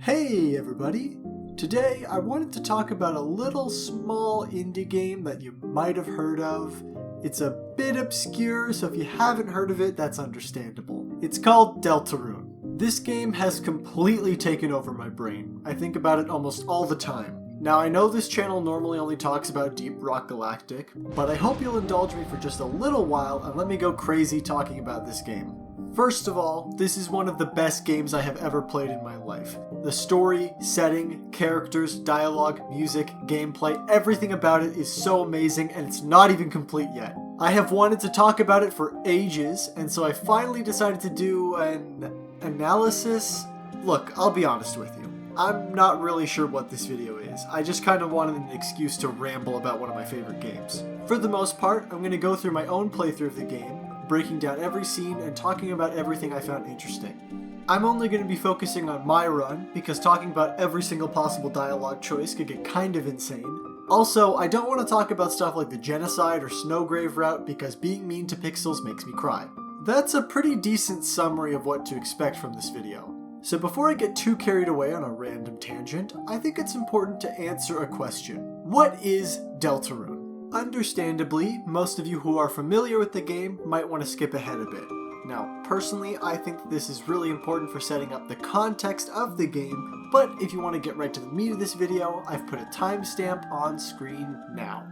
Hey everybody! Today I wanted to talk about a little small indie game that you might have heard of. It's a bit obscure, so if you haven't heard of it, that's understandable. It's called Deltarune. This game has completely taken over my brain. I think about it almost all the time. Now I know this channel normally only talks about Deep Rock Galactic, but I hope you'll indulge me for just a little while and let me go crazy talking about this game. First of all, this is one of the best games I have ever played in my life. The story, setting, characters, dialogue, music, gameplay, everything about it is so amazing and it's not even complete yet. I have wanted to talk about it for ages, and so I finally decided to do an analysis. Look, I'll be honest with you. I'm not really sure what this video is. I just kind of wanted an excuse to ramble about one of my favorite games. For the most part, I'm going to go through my own playthrough of the game, breaking down every scene and talking about everything I found interesting. I'm only going to be focusing on my run, because talking about every single possible dialogue choice could get kind of insane. Also, I don't want to talk about stuff like the genocide or Snowgrave route, because being mean to pixels makes me cry. That's a pretty decent summary of what to expect from this video. So before I get too carried away on a random tangent, I think it's important to answer a question. What is Deltarune? Understandably, most of you who are familiar with the game might want to skip ahead a bit. Now, personally, I think that this is really important for setting up the context of the game, but if you want to get right to the meat of this video, I've put a timestamp on screen now.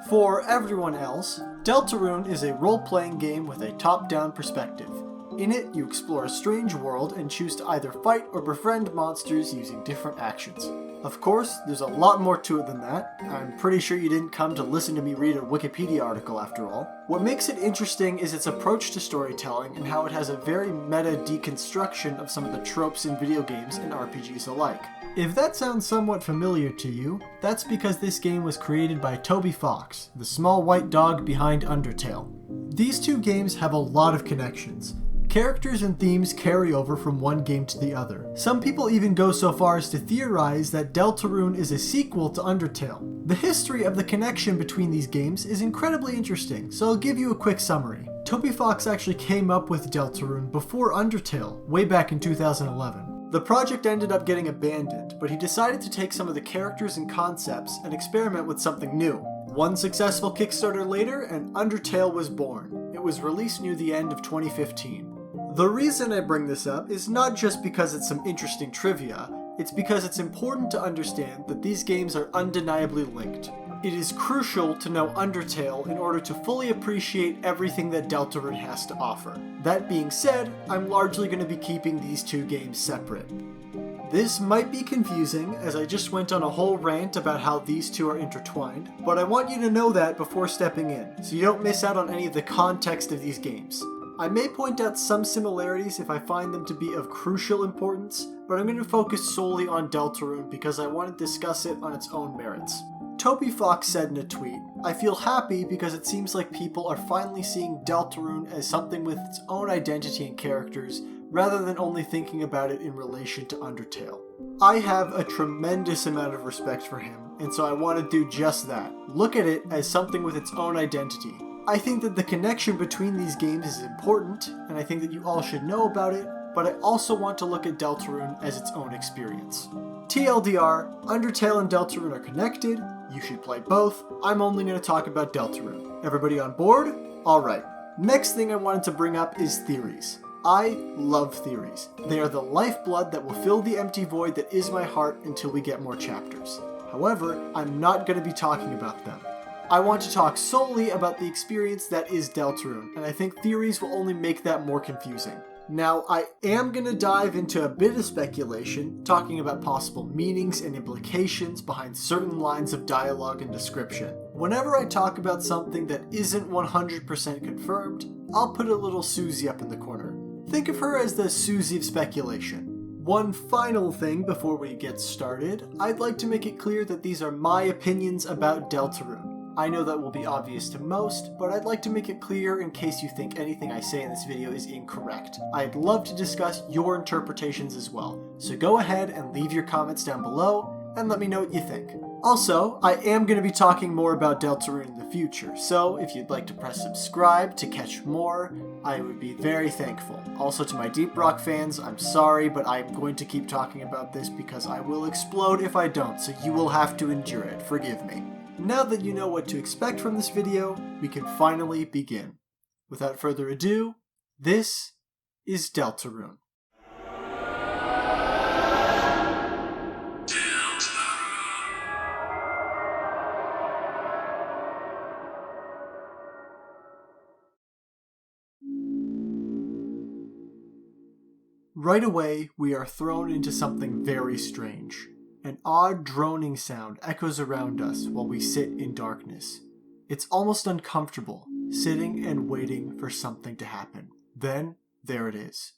For everyone else, Deltarune is a role-playing game with a top-down perspective. In it, you explore a strange world and choose to either fight or befriend monsters using different actions. Of course, there's a lot more to it than that. I'm pretty sure you didn't come to listen to me read a Wikipedia article after all. What makes it interesting is its approach to storytelling and how it has a very meta deconstruction of some of the tropes in video games and RPGs alike. If that sounds somewhat familiar to you, that's because this game was created by Toby Fox, the small white dog behind Undertale. These two games have a lot of connections. Characters and themes carry over from one game to the other. Some people even go so far as to theorize that Deltarune is a sequel to Undertale. The history of the connection between these games is incredibly interesting, so I'll give you a quick summary. Toby Fox actually came up with Deltarune before Undertale, way back in 2011. The project ended up getting abandoned, but he decided to take some of the characters and concepts and experiment with something new. One successful Kickstarter later, and Undertale was born. It was released near the end of 2015. The reason I bring this up is not just because it's some interesting trivia, it's because it's important to understand that these games are undeniably linked. It is crucial to know Undertale in order to fully appreciate everything that Deltarune has to offer. That being said, I'm largely going to be keeping these two games separate. This might be confusing, as I just went on a whole rant about how these two are intertwined, but I want you to know that before stepping in, so you don't miss out on any of the context of these games. I may point out some similarities if I find them to be of crucial importance, but I'm going to focus solely on Deltarune because I want to discuss it on its own merits. Toby Fox said in a tweet, "I feel happy because it seems like people are finally seeing Deltarune as something with its own identity and characters, rather than only thinking about it in relation to Undertale." I have a tremendous amount of respect for him, and so I want to do just that. Look at it as something with its own identity. I think that the connection between these games is important, and I think that you all should know about it, but I also want to look at Deltarune as its own experience. TLDR, Undertale and Deltarune are connected, you should play both, I'm only going to talk about Deltarune. Everybody on board? Alright. Next thing I wanted to bring up is theories. I love theories. They are the lifeblood that will fill the empty void that is my heart until we get more chapters. However, I'm not going to be talking about them. I want to talk solely about the experience that is Deltarune, and I think theories will only make that more confusing. Now, I am going to dive into a bit of speculation, talking about possible meanings and implications behind certain lines of dialogue and description. Whenever I talk about something that isn't 100% confirmed, I'll put a little Susie up in the corner. Think of her as the Susie of speculation. One final thing before we get started, I'd like to make it clear that these are my opinions about Deltarune. I know that will be obvious to most, but I'd like to make it clear in case you think anything I say in this video is incorrect. I'd love to discuss your interpretations as well, so go ahead and leave your comments down below and let me know what you think. Also, I am going to be talking more about Deltarune in the future, so if you'd like to press subscribe to catch more, I would be very thankful. Also, to my Deep Rock fans, I'm sorry, but I'm going to keep talking about this because I will explode if I don't, so you will have to endure it. Forgive me. Now that you know what to expect from this video, we can finally begin. Without further ado, this is Deltarune. Right away, we are thrown into something very strange. An odd droning sound echoes around us while we sit in darkness. It's almost uncomfortable, sitting and waiting for something to happen. Then, there it is.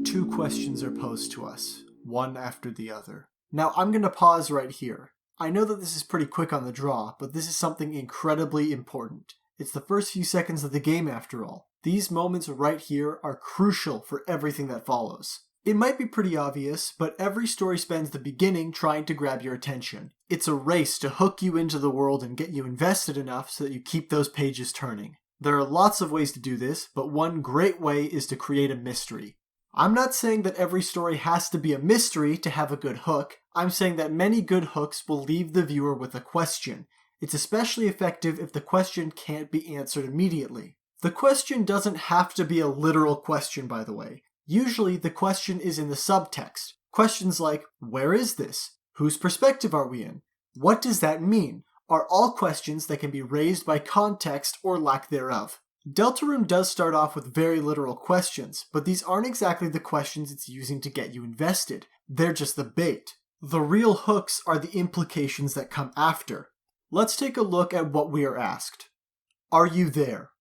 2 questions are posed to us, one after the other. Now, I'm going to pause right here. I know that this is pretty quick on the draw, but this is something incredibly important. It's the first few seconds of the game after all. These moments right here are crucial for everything that follows. It might be pretty obvious, but every story spends the beginning trying to grab your attention. It's a race to hook you into the world and get you invested enough so that you keep those pages turning. There are lots of ways to do this, but one great way is to create a mystery. I'm not saying that every story has to be a mystery to have a good hook. I'm saying that many good hooks will leave the viewer with a question. It's especially effective if the question can't be answered immediately. The question doesn't have to be a literal question, by the way. Usually, the question is in the subtext. Questions like, where is this? Whose perspective are we in? What does that mean? Are all questions that can be raised by context or lack thereof. Deltarune does start off with very literal questions, but these aren't exactly the questions it's using to get you invested. They're just the bait. The real hooks are the implications that come after. Let's take a look at what we are asked. Are you there?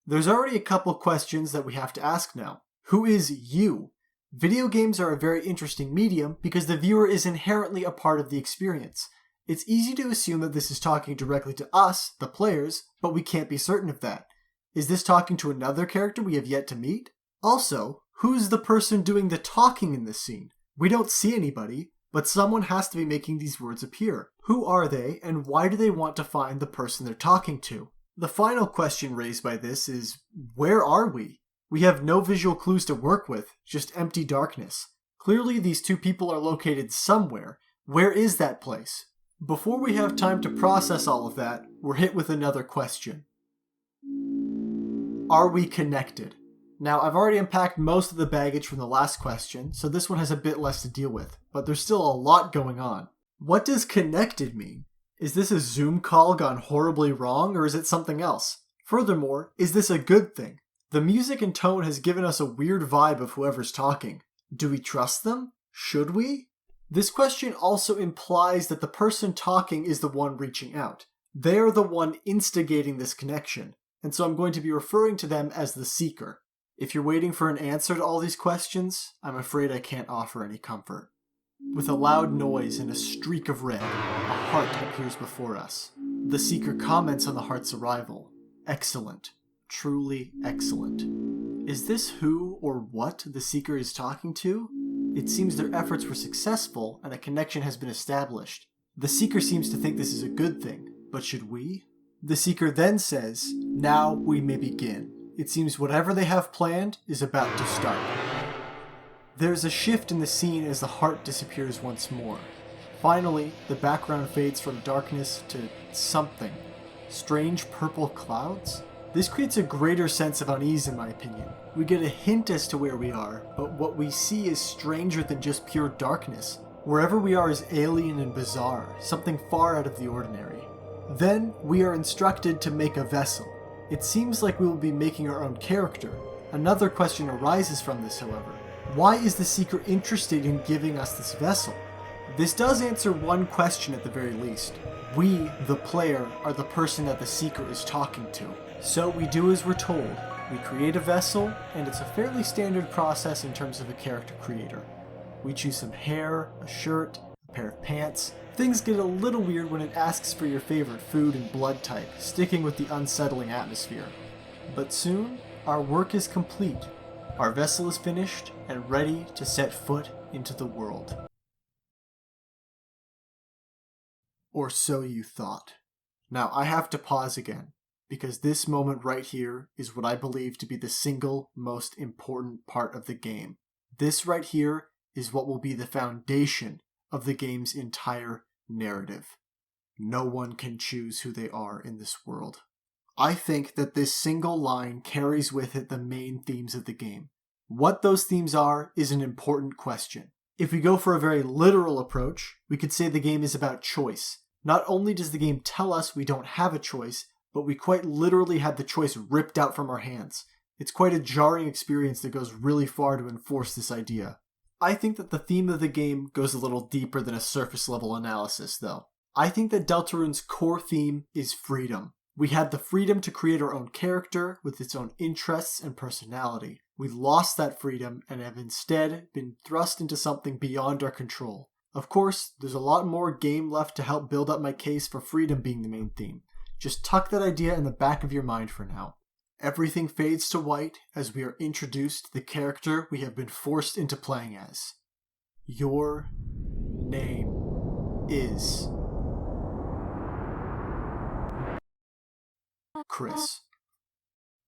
There's already a couple questions that we have to ask now. Who is you? Video games are a very interesting medium because the viewer is inherently a part of the experience. It's easy to assume that this is talking directly to us, the players, but we can't be certain of that. Is this talking to another character we have yet to meet? Also, who's the person doing the talking in this scene? We don't see anybody, but someone has to be making these words appear. Who are they, and why do they want to find the person they're talking to? The final question raised by this is, where are we? We have no visual clues to work with, just empty darkness. Clearly these 2 people are located somewhere. Where is that place? Before we have time to process all of that, we're hit with another question. Are we connected? Now, I've already unpacked most of the baggage from the last question, so this one has a bit less to deal with, but there's still a lot going on. What does connected mean? Is this a Zoom call gone horribly wrong, or is it something else? Furthermore, is this a good thing? The music and tone has given us a weird vibe of whoever's talking. Do we trust them? Should we? This question also implies that the person talking is the one reaching out. They're the one instigating this connection, and so I'm going to be referring to them as the seeker. If you're waiting for an answer to all these questions, I'm afraid I can't offer any comfort. With a loud noise and a streak of red, a heart appears before us. The seeker comments on the heart's arrival. Excellent. Truly excellent. Is this who or what the seeker is talking to? It seems their efforts were successful and a connection has been established. The seeker seems to think this is a good thing, but should we? The seeker then says, now we may begin. It seems whatever they have planned is about to start. There's a shift in the scene as the heart disappears once more. Finally, the background fades from darkness to something. Strange purple clouds? This creates a greater sense of unease in my opinion. We get a hint as to where we are, but what we see is stranger than just pure darkness. Wherever we are is alien and bizarre, something far out of the ordinary. Then, we are instructed to make a vessel. It seems like we will be making our own character. Another question arises from this, however. Why is the seeker interested in giving us this vessel? This does answer one question at the very least. We, the player, are the person that the seeker is talking to. So we do as we're told. We create a vessel, and it's a fairly standard process in terms of a character creator. We choose some hair, a shirt, a pair of pants. Things get a little weird when it asks for your favorite food and blood type, sticking with the unsettling atmosphere. But soon, our work is complete. Our vessel is finished and ready to set foot into the world. Or so you thought. Now, I have to pause again, because this moment right here is what I believe to be the single most important part of the game. This right here is what will be the foundation of the game's entire narrative. No one can choose who they are in this world. I think that this single line carries with it the main themes of the game. What those themes are is an important question. If we go for a very literal approach, we could say the game is about choice. Not only does the game tell us we don't have a choice, but we quite literally had the choice ripped out from our hands. It's quite a jarring experience that goes really far to enforce this idea. I think that the theme of the game goes a little deeper than a surface level analysis, though. I think that Deltarune's core theme is freedom. We had the freedom to create our own character with its own interests and personality. We lost that freedom and have instead been thrust into something beyond our control. Of course, there's a lot more game left to help build up my case for freedom being the main theme. Just tuck that idea in the back of your mind for now. Everything fades to white as we are introduced to the character we have been forced into playing as. Your name is Chris.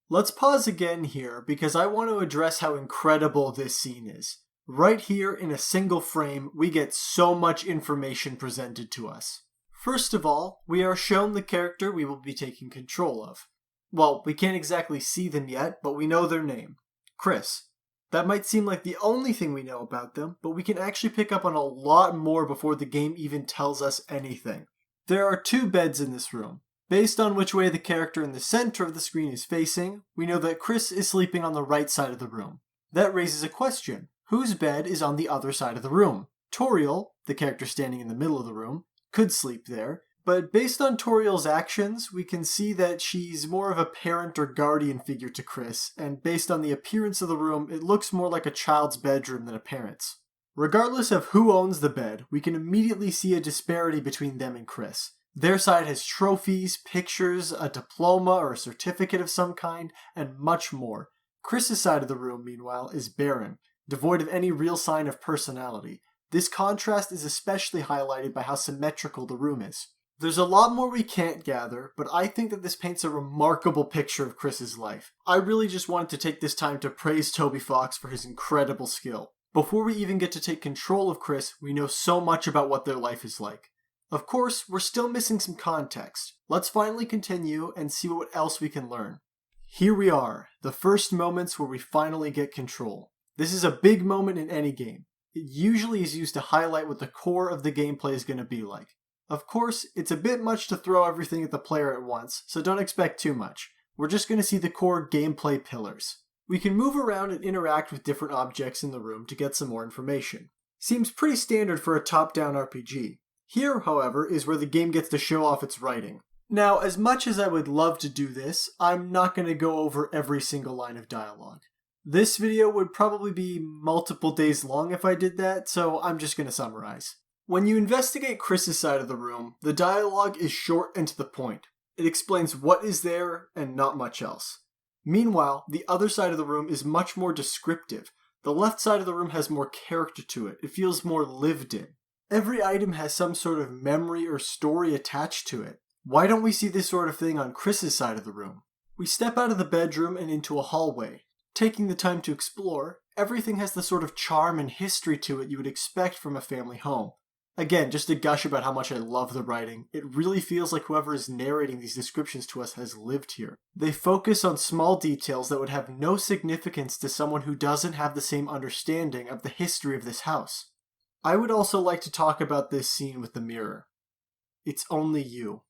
Let's pause again here because I want to address how incredible this scene is. Right here in a single frame, we get so much information presented to us. First of all, we are shown the character we will be taking control of. Well, we can't exactly see them yet, but we know their name. Chris. That might seem like the only thing we know about them, but we can actually pick up on a lot more before the game even tells us anything. There are 2 beds in this room. Based on which way the character in the center of the screen is facing, we know that Chris is sleeping on the right side of the room. That raises a question. Whose bed is on the other side of the room? Toriel, the character standing in the middle of the room, could sleep there, but based on Toriel's actions, we can see that she's more of a parent or guardian figure to Chris, and based on the appearance of the room, it looks more like a child's bedroom than a parent's. Regardless of who owns the bed, we can immediately see a disparity between them and Chris. Their side has trophies, pictures, a diploma or a certificate of some kind, and much more. Chris's side of the room, meanwhile, is barren, devoid of any real sign of personality. This contrast is especially highlighted by how symmetrical the room is. There's a lot more we can't gather, but I think that this paints a remarkable picture of Chris's life. I really just wanted to take this time to praise Toby Fox for his incredible skill. Before we even get to take control of Chris, we know so much about what their life is like. Of course, we're still missing some context. Let's finally continue and see what else we can learn. Here we are, the first moments where we finally get control. This is a big moment in any game. It usually is used to highlight what the core of the gameplay is going to be like. Of course, it's a bit much to throw everything at the player at once, so don't expect too much. We're just going to see the core gameplay pillars. We can move around and interact with different objects in the room to get some more information. Seems pretty standard for a top-down RPG. Here, however, is where the game gets to show off its writing. Now, as much as I would love to do this, I'm not going to go over every single line of dialogue. This video would probably be multiple days long if I did that, so I'm just going to summarize. When you investigate Chris's side of the room, the dialogue is short and to the point. It explains what is there and not much else. Meanwhile, the other side of the room is much more descriptive. The left side of the room has more character to it. It feels more lived in. Every item has some sort of memory or story attached to it. Why don't we see this sort of thing on Chris's side of the room? We step out of the bedroom and into a hallway. Taking the time to explore, everything has the sort of charm and history to it you would expect from a family home. Again, just to gush about how much I love the writing, it really feels like whoever is narrating these descriptions to us has lived here. They focus on small details that would have no significance to someone who doesn't have the same understanding of the history of this house. I would also like to talk about this scene with the mirror. It's only you.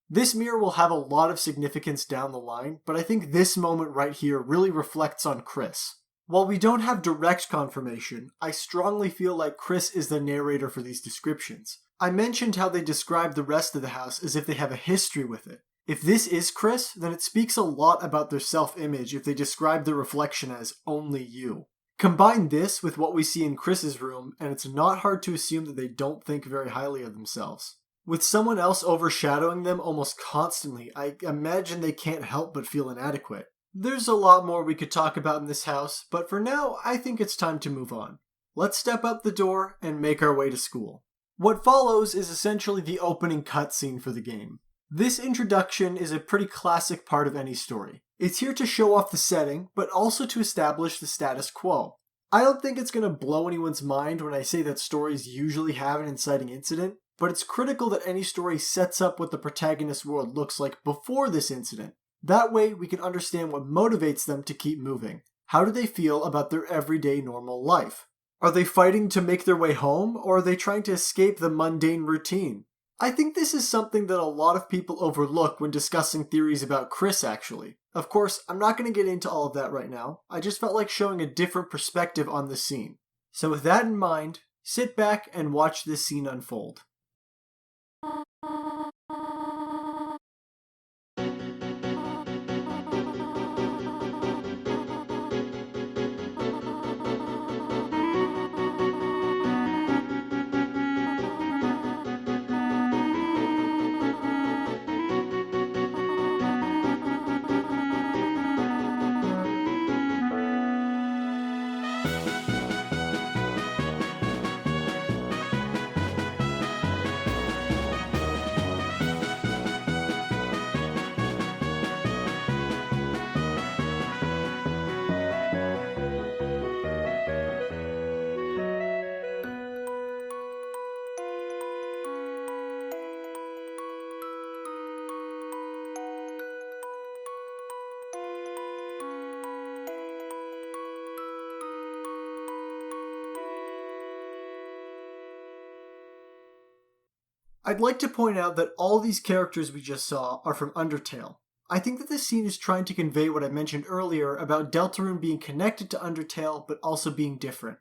This mirror will have a lot of significance down the line, but I think this moment right here really reflects on Chris. While we don't have direct confirmation, I strongly feel like Chris is the narrator for these descriptions. I mentioned how they describe the rest of the house as if they have a history with it. If this is Chris, then it speaks a lot about their self-image if they describe their reflection as only you. Combine this with what we see in Chris's room, and it's not hard to assume that they don't think very highly of themselves. With someone else overshadowing them almost constantly, I imagine they can't help but feel inadequate. There's a lot more we could talk about in this house, but for now, I think it's time to move on. Let's step out the door and make our way to school. What follows is essentially the opening cutscene for the game. This introduction is a pretty classic part of any story. It's here to show off the setting, but also to establish the status quo. I don't think it's going to blow anyone's mind when I say that stories usually have an inciting incident, but it's critical that any story sets up what the protagonist's world looks like before this incident. That way, we can understand what motivates them to keep moving. How do they feel about their everyday normal life? Are they fighting to make their way home, or are they trying to escape the mundane routine? I think this is something that a lot of people overlook when discussing theories about Chris, actually. Of course, I'm not going to get into all of that right now. I just felt like showing a different perspective on the scene. So with that in mind, sit back and watch this scene unfold. I'd like to point out that all these characters we just saw are from Undertale. I think that this scene is trying to convey what I mentioned earlier about Deltarune being connected to Undertale but also being different.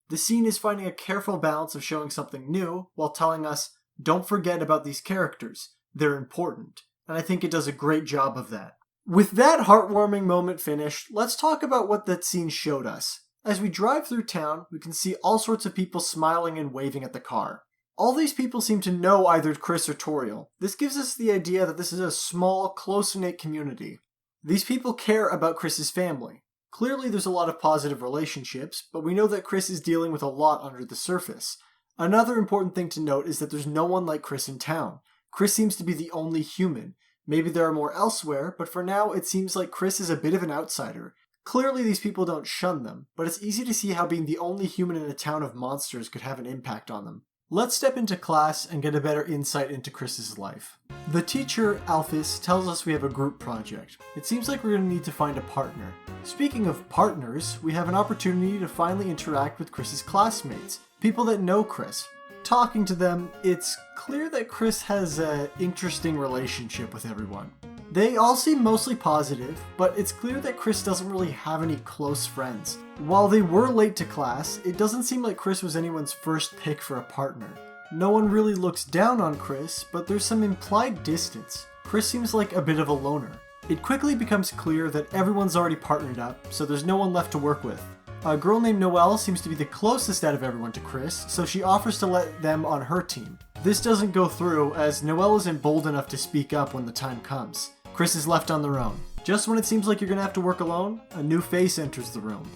The scene is finding a careful balance of showing something new while telling us, don't forget about these characters, they're important, and I think it does a great job of that. With that heartwarming moment finished, let's talk about what that scene showed us. As we drive through town, we can see all sorts of people smiling and waving at the car. All these people seem to know either Chris or Toriel. This gives us the idea that this is a small, close-knit community. These people care about Chris's family. Clearly there's a lot of positive relationships, but we know that Chris is dealing with a lot under the surface. Another important thing to note is that there's no one like Chris in town. Chris seems to be the only human. Maybe there are more elsewhere, but for now it seems like Chris is a bit of an outsider. Clearly these people don't shun them, but it's easy to see how being the only human in a town of monsters could have an impact on them. Let's step into class and get a better insight into Chris's life. The teacher, Alphys, tells us we have a group project. It seems like we're going to need to find a partner. Speaking of partners, we have an opportunity to finally interact with Chris's classmates, people that know Chris. Talking to them, it's clear that Chris has an interesting relationship with everyone. They all seem mostly positive, but it's clear that Chris doesn't really have any close friends. While they were late to class, it doesn't seem like Chris was anyone's first pick for a partner. No one really looks down on Chris, but there's some implied distance. Chris seems like a bit of a loner. It quickly becomes clear that everyone's already partnered up, so there's no one left to work with. A girl named Noelle seems to be the closest out of everyone to Chris, so she offers to let them on her team. This doesn't go through, as Noelle isn't bold enough to speak up when the time comes. Chris is left on their own. Just when it seems like you're gonna have to work alone, a new face enters the room.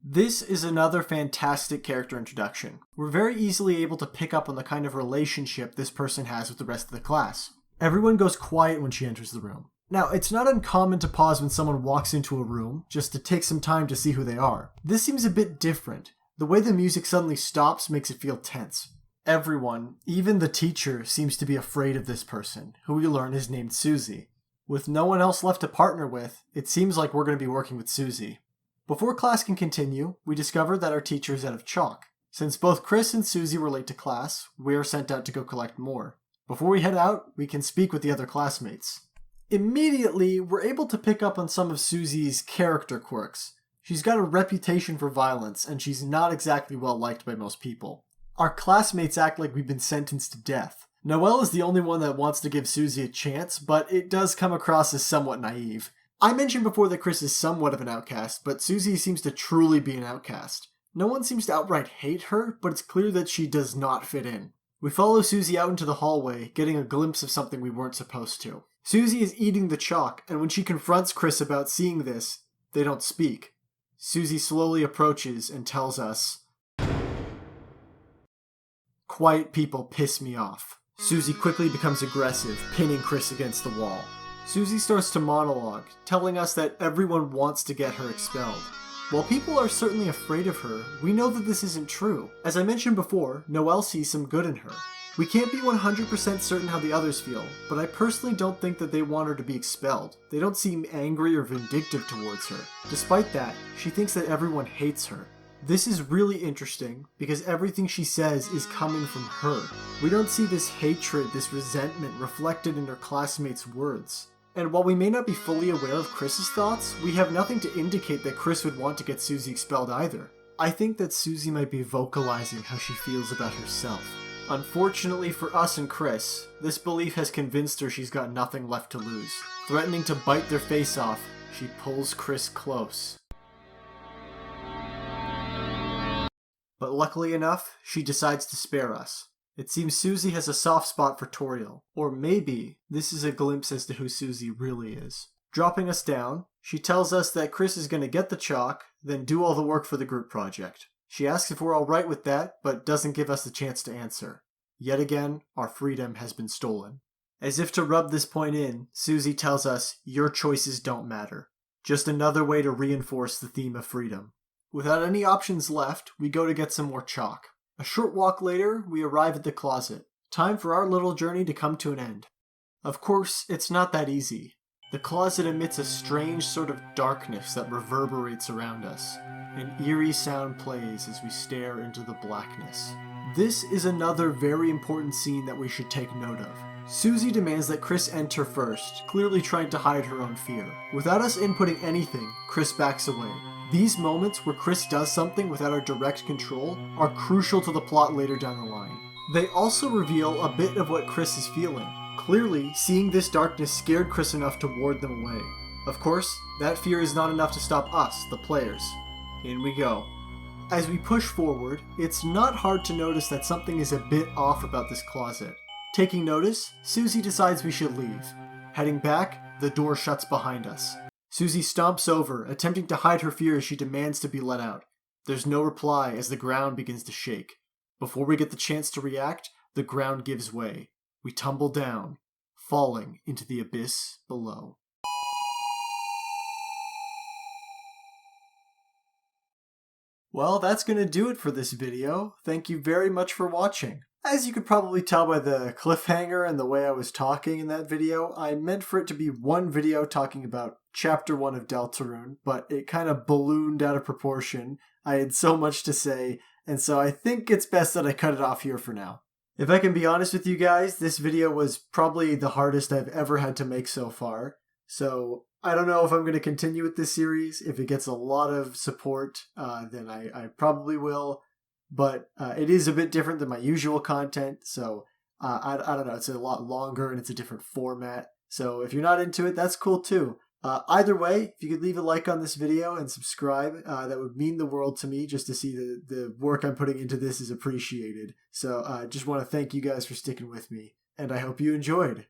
This is another fantastic character introduction. We're very easily able to pick up on the kind of relationship this person has with the rest of the class. Everyone goes quiet when she enters the room. Now, it's not uncommon to pause when someone walks into a room, just to take some time to see who they are. This seems a bit different. The way the music suddenly stops makes it feel tense. Everyone, even the teacher, seems to be afraid of this person, who we learn is named Susie. With no one else left to partner with, it seems like we're going to be working with Susie. Before class can continue, we discover that our teacher is out of chalk. Since both Chris and Susie were late to class, we are sent out to go collect more. Before we head out, we can speak with the other classmates. Immediately, we're able to pick up on some of Susie's character quirks. She's got a reputation for violence, and she's not exactly well liked by most people. Our classmates act like we've been sentenced to death. Noelle is the only one that wants to give Susie a chance, but it does come across as somewhat naive. I mentioned before that Chris is somewhat of an outcast, but Susie seems to truly be an outcast. No one seems to outright hate her, but it's clear that she does not fit in. We follow Susie out into the hallway, getting a glimpse of something we weren't supposed to. Susie is eating the chalk, and when she confronts Chris about seeing this, they don't speak. Susie slowly approaches and tells us, quiet people piss me off. Susie quickly becomes aggressive, pinning Chris against the wall. Susie starts to monologue, telling us that everyone wants to get her expelled. While people are certainly afraid of her, we know that this isn't true. As I mentioned before, Noelle sees some good in her. We can't be 100% certain how the others feel, but I personally don't think that they want her to be expelled. They don't seem angry or vindictive towards her. Despite that, she thinks that everyone hates her. This is really interesting because everything she says is coming from her. We don't see this hatred, this resentment reflected in her classmates' words. And while we may not be fully aware of Chris's thoughts, we have nothing to indicate that Chris would want to get Susie expelled either. I think that Susie might be vocalizing how she feels about herself. Unfortunately for us and Chris, this belief has convinced her she's got nothing left to lose. Threatening to bite their face off, she pulls Chris close. But luckily enough, she decides to spare us. It seems Susie has a soft spot for Toriel, or maybe this is a glimpse as to who Susie really is. Dropping us down, she tells us that Chris is going to get the chalk, then do all the work for the group project. She asks if we're alright with that, but doesn't give us the chance to answer. Yet again, our freedom has been stolen. As if to rub this point in, Susie tells us, your choices don't matter. Just another way to reinforce the theme of freedom. Without any options left, we go to get some more chalk. A short walk later, we arrive at the closet. Time for our little journey to come to an end. Of course, it's not that easy. The closet emits a strange sort of darkness that reverberates around us. An eerie sound plays as we stare into the blackness. This is another very important scene that we should take note of. Susie demands that Chris enter first, clearly trying to hide her own fear. Without us inputting anything, Chris backs away. These moments where Chris does something without our direct control are crucial to the plot later down the line. They also reveal a bit of what Chris is feeling. Clearly, seeing this darkness scared Chris enough to ward them away. Of course, that fear is not enough to stop us, the players. In we go. As we push forward, it's not hard to notice that something is a bit off about this closet. Taking notice, Susie decides we should leave. Heading back, the door shuts behind us. Susie stomps over, attempting to hide her fear as she demands to be let out. There's no reply as the ground begins to shake. Before we get the chance to react, the ground gives way. We tumble down, falling into the abyss below. Well, that's going to do it for this video. Thank you very much for watching. As you could probably tell by the cliffhanger and the way I was talking in that video, I meant for it to be one video talking about Chapter 1 of Deltarune, but it kind of ballooned out of proportion. I had so much to say, and so I think it's best that I cut it off here for now. If I can be honest with you guys, this video was probably the hardest I've ever had to make so far. So I don't know if I'm going to continue with this series. If it gets a lot of support, then I probably will. But it is a bit different than my usual content, so I don't know. It's a lot longer and it's a different format. So if you're not into it, that's cool too. Either way, if you could leave a like on this video and subscribe, that would mean the world to me, just to see the work I'm putting into this is appreciated. So I just want to thank you guys for sticking with me, and I hope you enjoyed.